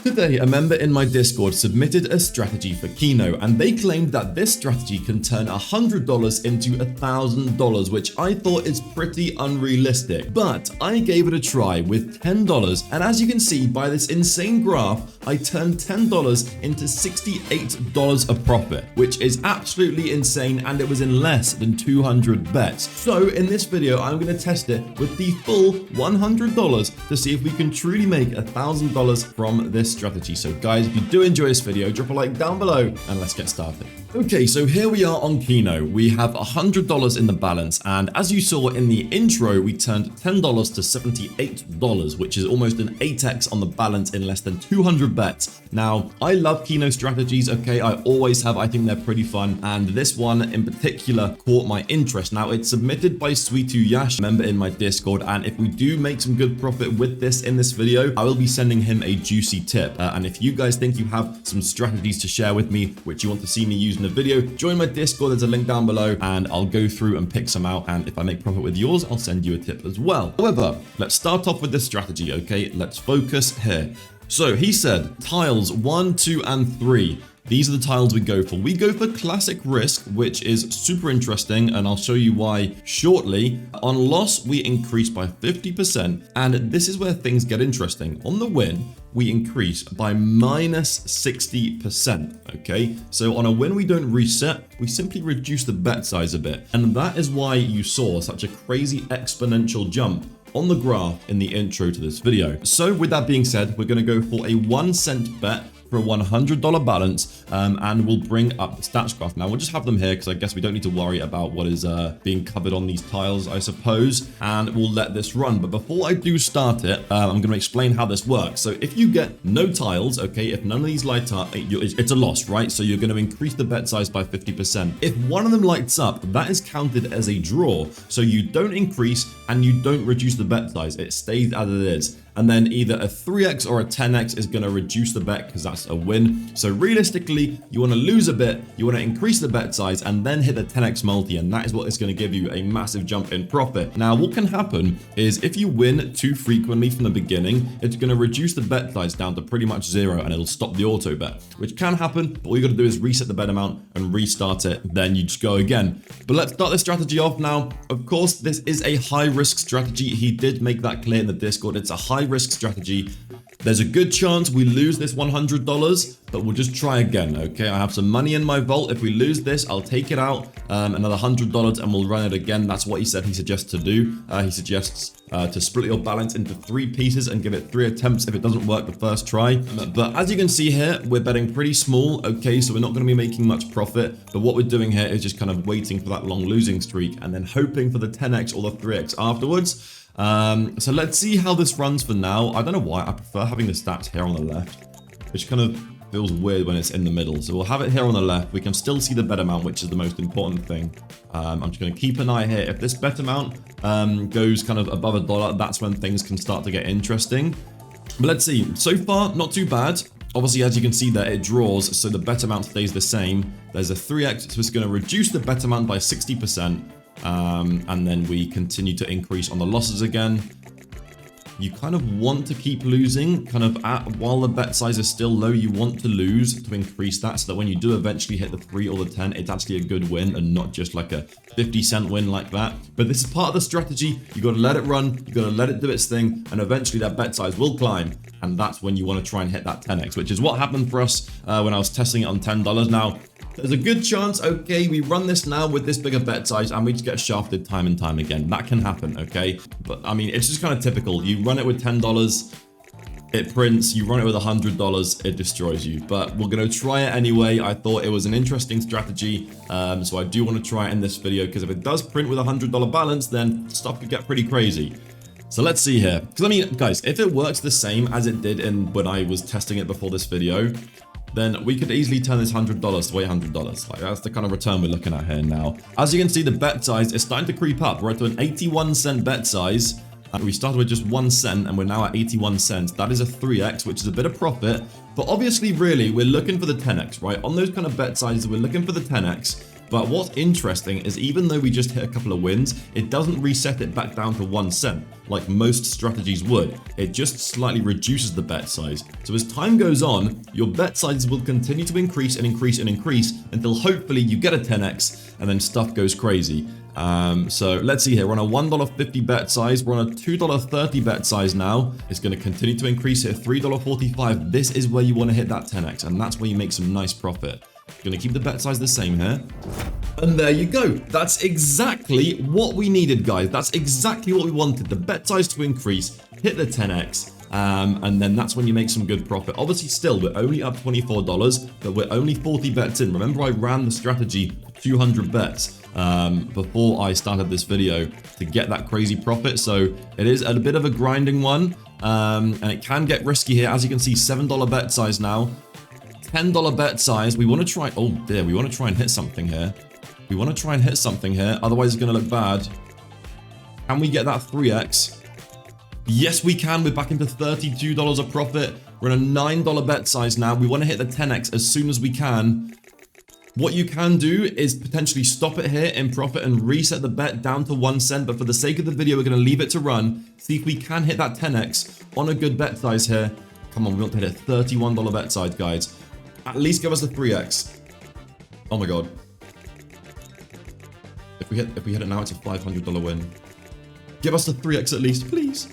Today, a member in my Discord submitted a strategy for Kino, and they claimed that this strategy can turn $100 into $1,000, which I thought is pretty unrealistic. But I gave it a try with $10, and as you can see by this insane graph, I turned $10 into $68 of profit, which is absolutely insane, and it was in less than 200 bets. So in this video, I'm going to test it with the full $100 to see if we can truly make $1,000 from this strategy. So guys, if you do enjoy this video, drop a like down below and let's get started. Okay, so here we are on Kino. We have $100 in the balance, and as you saw in the intro, we turned $10 to $78, which is almost an 8x on the balance in less than 200 bets. Now, I love Kino strategies, okay? I always have. I think they're pretty fun, and this one in particular caught my interest. Now, it's submitted by Sweetu Yash, a member in my Discord, and if we do make some good profit with this in this video, I will be sending him a juicy tip. And if you guys think you have some strategies to share with me, which you want to see me use in a video, join my Discord. There's a link down below, and I'll go through and pick some out, and if I make profit with yours, I'll send you a tip as well. However, let's start off with this strategy, okay? Let's focus here. So he said tiles 1, 2, and 3. These are the tiles we go for. We go for classic risk, which is super interesting, and I'll show you why shortly. On loss, we increase by 50%, and this is where things get interesting. On the win, we increase by minus 60%, okay? So on a win we don't reset, we simply reduce the bet size a bit. And that is why you saw such a crazy exponential jump on the graph in the intro to this video. So with that being said, we're gonna go for a 1 cent bet for a $100 balance, and we'll bring up the stats graph. Now we'll just have them here because I guess we don't need to worry about what is being covered on these tiles, I suppose, and we'll let this run. But before I do start it, I'm going to explain how this works. So if you get no tiles, okay, if none of these light up, it's a loss, right? So you're going to increase the bet size by 50%. If one of them lights up, that is counted as a draw. So you don't increase and you don't reduce the bet size. It stays as it is. And then either a 3x or a 10x is going to reduce the bet because that's a win. So realistically, you want to lose a bit, you want to increase the bet size, and then hit the 10x multi, and that is what is going to give you a massive jump in profit. Now, what can happen is if you win too frequently from the beginning, it's going to reduce the bet size down to pretty much 0, and it'll stop the auto bet, which can happen, but all you got to do is reset the bet amount and restart it, then you just go again. But let's start this strategy off now. Of course, this is a high risk strategy. He did make that clear in the Discord. It's a high risk strategy. There's a good chance we lose this $100, but we'll just try again, okay? I have some money in my vault. If we lose this, I'll take it out, another $100, and we'll run it again. That's what he said he suggests to do. He suggests to split your balance into 3 pieces and give it 3 attempts if it doesn't work the first try. But as you can see here, we're betting pretty small, okay? So we're not going to be making much profit, but what we're doing here is just kind of waiting for that long losing streak and then hoping for the 10x or the 3x afterwards. So let's see how this runs for now. I don't know why I prefer having the stats here on the left, which kind of feels weird when it's in the middle. So we'll have it here on the left. We can still see the bet amount, which is the most important thing. I'm just going to keep an eye here. If this bet amount goes kind of above $1, that's when things can start to get interesting. But let's see. So far, not too bad. Obviously, as you can see there, it draws, so the bet amount stays the same. There's a 3x, so it's going to reduce the bet amount by 60%. And then we continue to increase on the losses again. You kind of want to keep losing, while the bet size is still low, you want to lose to increase that so that when you do eventually hit the 3 or the 10, it's actually a good win and not just like a 50-cent win like that. But this is part of the strategy. You got to let it run, you got to let it do its thing, and eventually that bet size will climb. And that's when you want to try and hit that 10x, which is what happened for us when I was testing it on $10. Now, there's a good chance, okay, we run this now with this bigger bet size and we just get shafted time and time again. That can happen, okay? But I mean, it's just kind of typical. You run it with $10, it prints. You run it with $100, it destroys you. But we're going to try it anyway. I thought it was an interesting strategy. So I do want to try it in this video because if it does print with a $100 balance, then stuff could get pretty crazy. So let's see here. Because I mean, guys, if it works the same as it did when I was testing it before this video, then we could easily turn this $100 to $800. Like, that's the kind of return we're looking at here now. As you can see, the bet size is starting to creep up. We're at an 81 cent bet size. We started with just 1 cent and we're now at 81 cents. That is a 3x, which is a bit of profit. But obviously, really, we're looking for the 10x, right? On those kind of bet sizes, we're looking for the 10x. But what's interesting is even though we just hit a couple of wins, it doesn't reset it back down to 1 cent like most strategies would. It just slightly reduces the bet size. So as time goes on, your bet sizes will continue to increase and increase and increase until hopefully you get a 10x and then stuff goes crazy. So let's see here. We're on a $1.50 bet size. We're on a $2.30 bet size now. It's going to continue to increase here. $3.45. This is where you want to hit that 10x, and that's where you make some nice profit. Going to keep the bet size the same here. And there you go. That's exactly what we needed, guys. That's exactly what we wanted. The bet size to increase, hit the 10x. And then that's when you make some good profit. Obviously, still, we're only up $24, but we're only 40 bets in. Remember, I ran the strategy 200 bets before I started this video to get that crazy profit. So it is a bit of a grinding one, and it can get risky here. As you can see, $7 bet size now, $10 bet size. We want to try, oh dear, we want to try and hit something here. We want to try and hit something here, otherwise it's going to look bad. Can we get that 3x? Yes, we can. We're back into $32 of profit. We're in a $9 bet size now. We want to hit the 10x as soon as we can. What you can do is potentially stop it here in profit and reset the bet down to 1 cent. But for the sake of the video, we're going to leave it to run. See if we can hit that 10x on a good bet size here. Come on, we want to hit a $31 bet size, guys. At least give us the 3x. Oh my god. If we hit it now, it's a $500 win. Give us the 3x at least, please.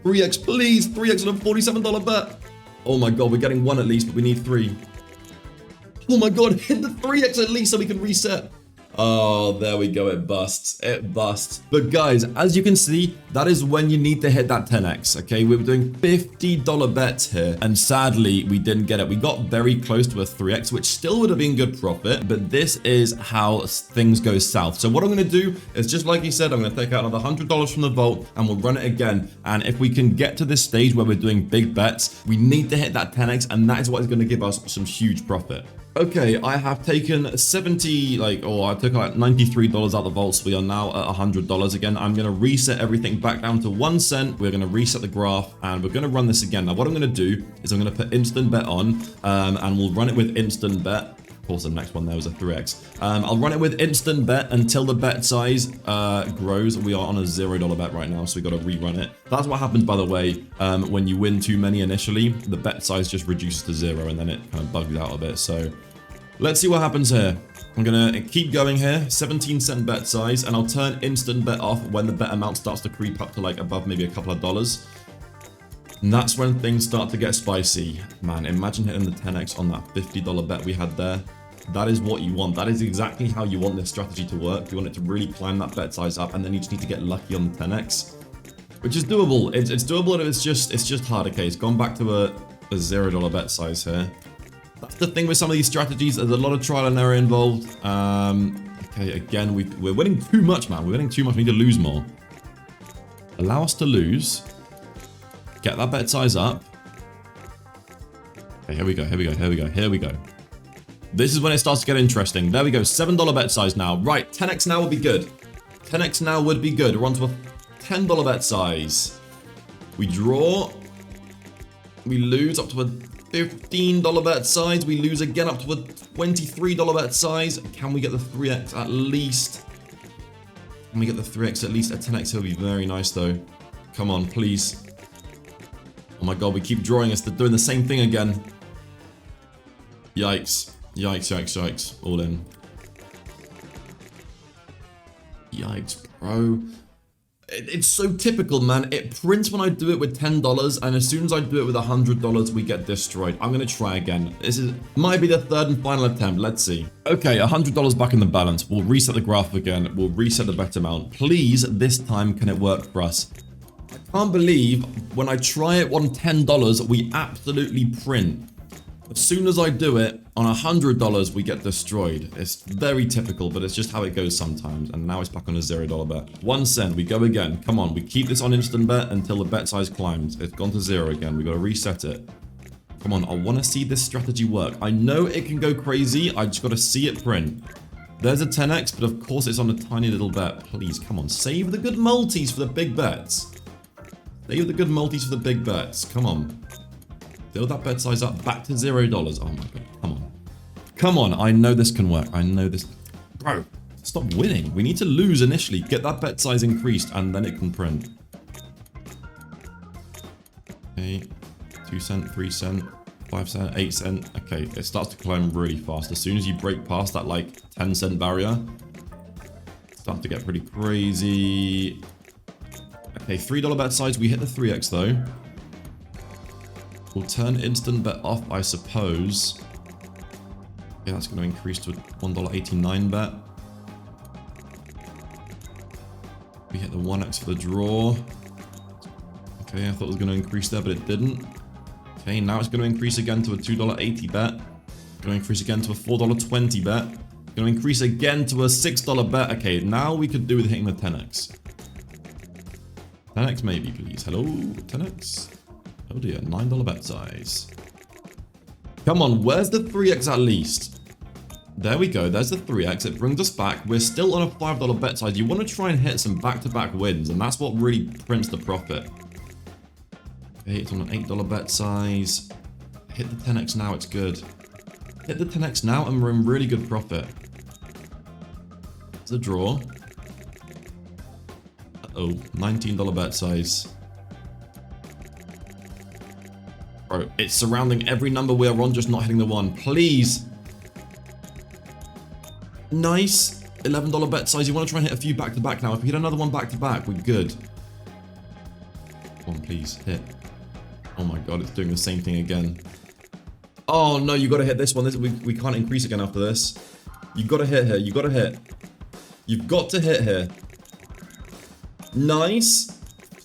3x, please. 3x on a $47 bet. Oh my god, we're getting 1 at least, but we need 3. Oh my god, hit the 3x at least so we can reset. Oh, there we go. It busts. It busts. But guys, as you can see, that is when you need to hit that 10x, okay? We were doing $50 bets here, and sadly, we didn't get it. We got very close to a 3x, which still would have been good profit, but this is how things go south. So what I'm going to do is, just like he said, I'm going to take out another $100 from the vault, and we'll run it again. And if we can get to this stage where we're doing big bets, we need to hit that 10x, and that is what is going to give us some huge profit. Okay, I have taken I took out $93 out the vault, so we are now at $100 again. I'm going to reset everything back down to 1 cent. We're going to reset the graph, and we're going to run this again. Now, what I'm going to do is I'm going to put instant bet on, and we'll run it with instant bet. Of course, the next one there was a 3x. I'll run it with instant bet until the bet size grows. We are on a $0 bet right now, so we got to rerun it. That's what happens, by the way, when you win too many initially. The bet size just reduces to 0, and then it kind of bugs out a bit. So let's see what happens here. I'm going to keep going here, 17 cent bet size, and I'll turn instant bet off when the bet amount starts to creep up to like above maybe a couple of dollars. And that's when things start to get spicy. Man, imagine hitting the 10x on that $50 bet we had there. That is what you want. That is exactly how you want this strategy to work. You want it to really climb that bet size up, and then you just need to get lucky on the 10x, which is doable. It's doable, and it's just hard. Okay, it's gone back to a $0 bet size here. That's the thing with some of these strategies. There's a lot of trial and error involved. Okay, again, we're winning too much, man. We're winning too much. We need to lose more. Allow us to lose. Get that bet size up. Okay, here we go, here we go, here we go, here we go. This is when it starts to get interesting. There we go, $7 bet size now. Right, 10x now would be good. 10x now would be good. We're on to a $10 bet size. We draw. We lose up to a $15 bet size. We lose again up to a $23 bet size. Can we get the 3x at least? Can we get the 3x at least? A 10x would be very nice though. Come on, please. Oh my god, we keep drawing us. They're doing the same thing again. Yikes. Yikes, yikes, yikes. All in. Yikes, bro. It's so typical, man. It prints when I do it with $10, and as soon as I do it with $100, we get destroyed. I'm going to try again. This might be the third and final attempt. Let's see. Okay, $100 back in the balance. We'll reset the graph again. We'll reset the bet amount. Please, this time, can it work for us? I can't believe when I try it on $10, we absolutely print. As soon as I do it, on $100, we get destroyed. It's very typical, but it's just how it goes sometimes. And now it's back on a $0 bet. 1 cent, we go again. Come on, we keep this on instant bet until the bet size climbs. It's gone to 0 again. We got to reset it. Come on, I want to see this strategy work. I know it can go crazy. I just got to see it print. There's a 10x, but of course it's on a tiny little bet. Please, come on, save the good multis for the big bets. Save the good multis for the big bets. Come on. Build that bet size up back to $0. Oh my god. Come on. Come on, I know this can work. I know this. Bro, stop winning. We need to lose initially. Get that bet size increased, and then it can print. Okay, 2 cent, 3 cent, 5 cent, 8 cent. Okay, it starts to climb really fast. As soon as you break past that, like, 10-cent barrier, it starts to get pretty crazy. Okay, $3 bet size. We hit the 3x, though. We'll turn instant bet off, I suppose. Okay, that's going to increase to a $1.89 bet. We hit the 1x for the draw. Okay, I thought it was going to increase there, but it didn't. Okay, now it's going to increase again to a $2.80 bet. Going to increase again to a $4.20 bet. Going to increase again to a $6 bet. Okay, now we could do with hitting the 10x. 10x maybe, please. Hello, 10x. Oh dear, $9 bet size. Come on, where's the 3x at least? There we go, there's the 3x. It brings us back. We're still on a $5 bet size. You want to try and hit some back-to-back wins, and that's what really prints the profit. Okay, it's on an $8 bet size. Hit the 10x now, it's good. Hit the 10x now, and we're in really good profit. It's a draw. Uh-oh, $19 bet size. Bro, it's surrounding every number we're on, just not hitting the 1. Please. Nice. $11 bet size. You want to try and hit a few back-to-back now. If we hit another one back-to-back, we're good. Come on, please. Hit. Oh my god, it's doing the same thing again. Oh no, you got to hit this one. We can't increase again after this. You got to hit here. You got to hit. You've got to hit here. Nice.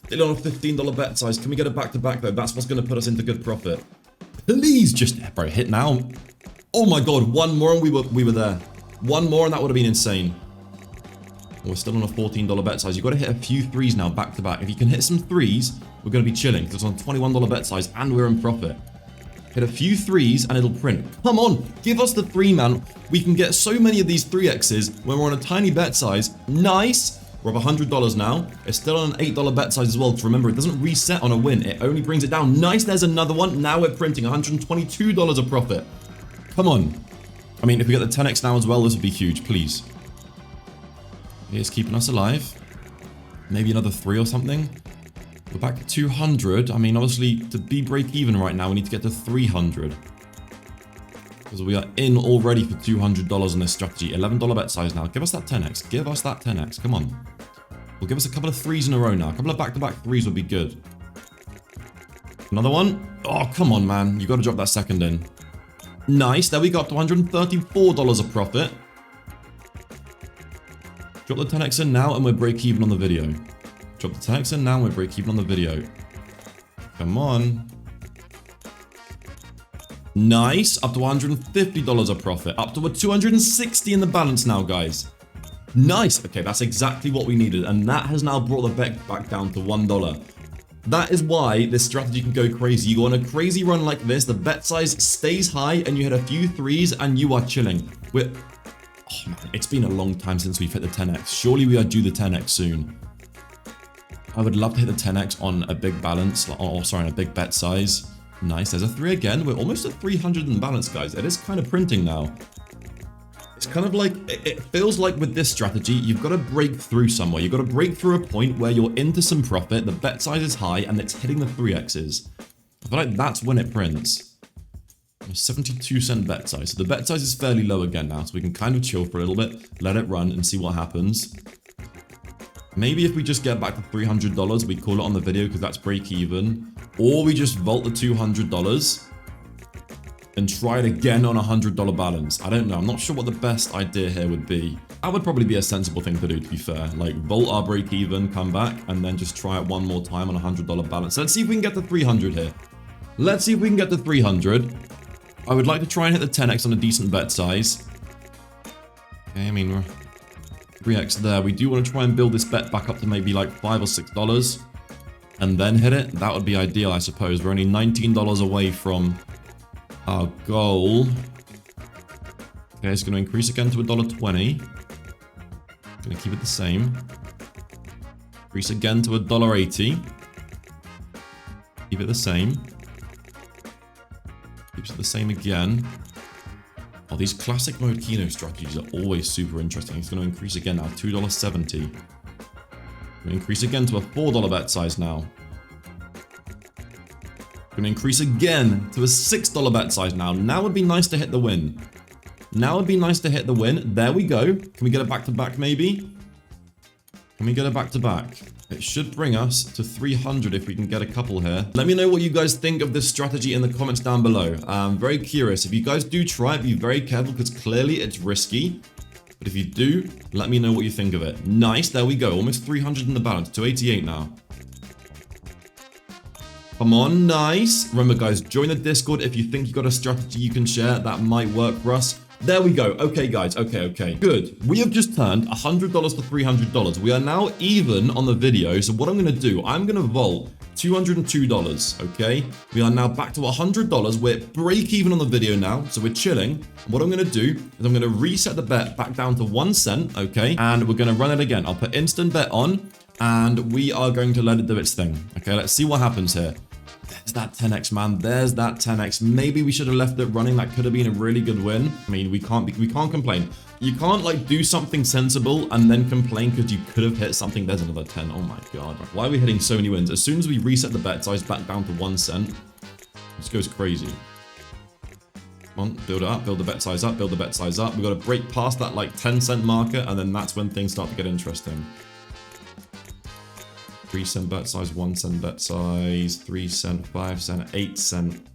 Still on a $15 bet size. Can we get a back-to-back though? That's what's going to put us into good profit. Please just, bro, hit now. Oh my god, one more and we were there. One more and that would have been insane. We're still on a $14 bet size. You've got to hit a few threes now back-to-back. If you can hit some threes, we're going to be chilling. It's on a $21 bet size and we're in profit. Hit a few threes and it'll print. Come on, give us the 3, man. We can get so many of these 3x's when we're on a tiny bet size. Nice. We're up $100 now. It's still on an $8 bet size as well. Because remember, it doesn't reset on a win. It only brings it down. Nice, there's another one. Now we're printing $122 of profit. Come on. I mean, if we get the 10x now as well, this would be huge, please. It's keeping us alive. Maybe another 3 or something. We're back to 200. I mean, obviously, to be break even right now, we need to get to 300. Because we are in already for $200 on this strategy. $11 bet size now. Give us that 10x. Give us that 10x. Come on. We'll give us a couple of 3s in a row now. A couple of back-to-back 3s would be good. Another one. Oh, come on, man. You got to drop that second in. Nice. There we go. Up to $134 of profit. Drop the 10x in now and we're break even on the video. Drop the 10x in now and we're break even on the video. Come on. Nice. Up to $150 of profit. Up to a $260 in the balance now, guys. Nice. Okay, that's exactly what we needed. And that has now brought the bet back down to $1. That is why this strategy can go crazy. You go on a crazy run like this, the bet size stays high, and you hit a few 3s, and you are chilling. Oh man, it's been a long time since we've hit the 10x. Surely we are due the 10x soon. I would love to hit the 10x on a big balance, on a big bet size. Nice, there's a 3 again. We're almost at 300 in balance, guys. It is kind of printing now. It's kind of like, it feels like with this strategy, you've got to break through somewhere. You've got to break through a point where you're into some profit, the bet size is high, and it's hitting the 3x's. I feel like that's when it prints. A 72-cent bet size. So the bet size is fairly low again now, so we can kind of chill for a little bit, let it run, and see what happens. Maybe if we just get back to $300, we call it on the video because that's break even. Or we just vault the $200 and try it again on a $100 balance. I don't know. I'm not sure what the best idea here would be. That would probably be a sensible thing to do, to be fair. Like, vault our break even, come back, and then just try it one more time on a $100 balance. Let's see if we can get to 300 here. Let's see if we can get to 300. I would like to try and hit the 10x on a decent bet size. Okay, I mean, we're 3x there. We do want to try and build this bet back up to maybe like $5 or $6 and then hit it. That would be ideal, I suppose. We're only $19 away from our goal. Okay, it's going to increase again to $1.20. Going to keep it the same. Increase again to $1.80. Keep it the same. Keeps it the same again. Oh, these classic mode Kino strategies are always super interesting. It's going to increase again now, $2.70. Going to increase again to a $4 bet size now. Going to increase again to a $6 bet size now. Now would be nice to hit the win. Now would be nice to hit the win. There we go. Can we get a back-to-back maybe? Can we get a back-to-back? It should bring us to 300 if we can get a couple here. Let me know what you guys think of this strategy in the comments down below. I'm very curious. If you guys do try it, be very careful because clearly it's risky. But if you do, let me know what you think of it. Nice, there we go. Almost 300 in the balance, 288 now. Come on, nice. Remember guys, join the Discord if you think you got a strategy you can share that might work for us. There we go. Okay, guys. Okay. Good. We have just turned $100 to $300. We are now even on the video. So what I'm going to do, I'm going to vault $202. Okay. We are now back to $100. We're break even on the video now. So we're chilling. And what I'm going to do is I'm going to reset the bet back down to 1 cent. Okay. And we're going to run it again. I'll put instant bet on and we are going to let it do its thing. Okay. Let's see what happens here. There's that 10x, man. There's that 10x. Maybe we should have left it running. That could have been a really good win. I mean, we can't complain. You can't like do something sensible and then complain because you could have hit something. There's another 10. Oh my god. Why are we hitting so many wins? As soon as we reset the bet size back down to 1 cent, this goes crazy. Come on, build it up, build the bet size up, build the bet size up. We've got to break past that like 10 cent marker and then that's when things start to get interesting. 3 cent bet size, 1 cent bet size, 3 cent, 5 cent, 8 cent,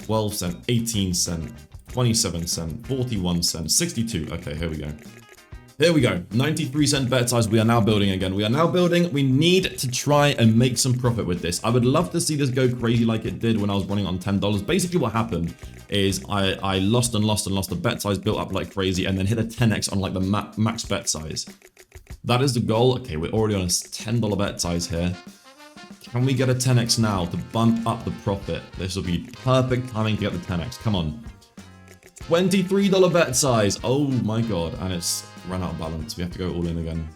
12 cent, 18 cent, 27 cent, 41 cent, 62. Okay, here we go. Here we go. 93 cent bet size. We are now building again. We are now building. We need to try and make some profit with this. I would love to see this go crazy like it did when I was running on $10. Basically what happened is I lost and lost and lost. The bet size built up like crazy and then hit a 10x on like the max bet size. That is the goal. Okay, we're already on a $10 bet size here. Can we get a 10x now to bump up the profit? This will be perfect timing to get the 10x. Come on. $23 bet size. Oh my god. And it's run out of balance. We have to go all in again.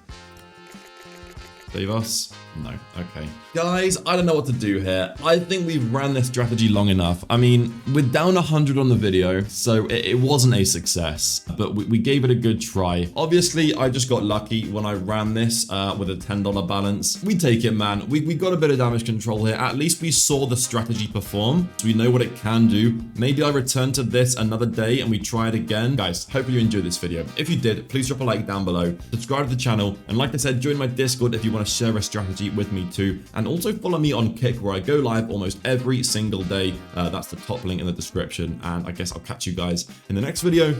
Save us? No. Okay. Guys, I don't know what to do here. I think we've ran this strategy long enough. I mean, we're down 100 on the video, so it wasn't a success, but we gave it a good try. Obviously, I just got lucky when I ran this with a $10 balance. We take it, man. We got a bit of damage control here. At least we saw the strategy perform, so we know what it can do. Maybe I return to this another day and we try it again. Guys, hope you enjoyed this video. If you did, please drop a like down below, subscribe to the channel, and like I said, join my Discord if you want to share a strategy with me too, and also follow me on Kick where I go live almost every single day. That's the top link in the description, and I guess I'll catch you guys in the next video.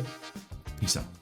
Peace out.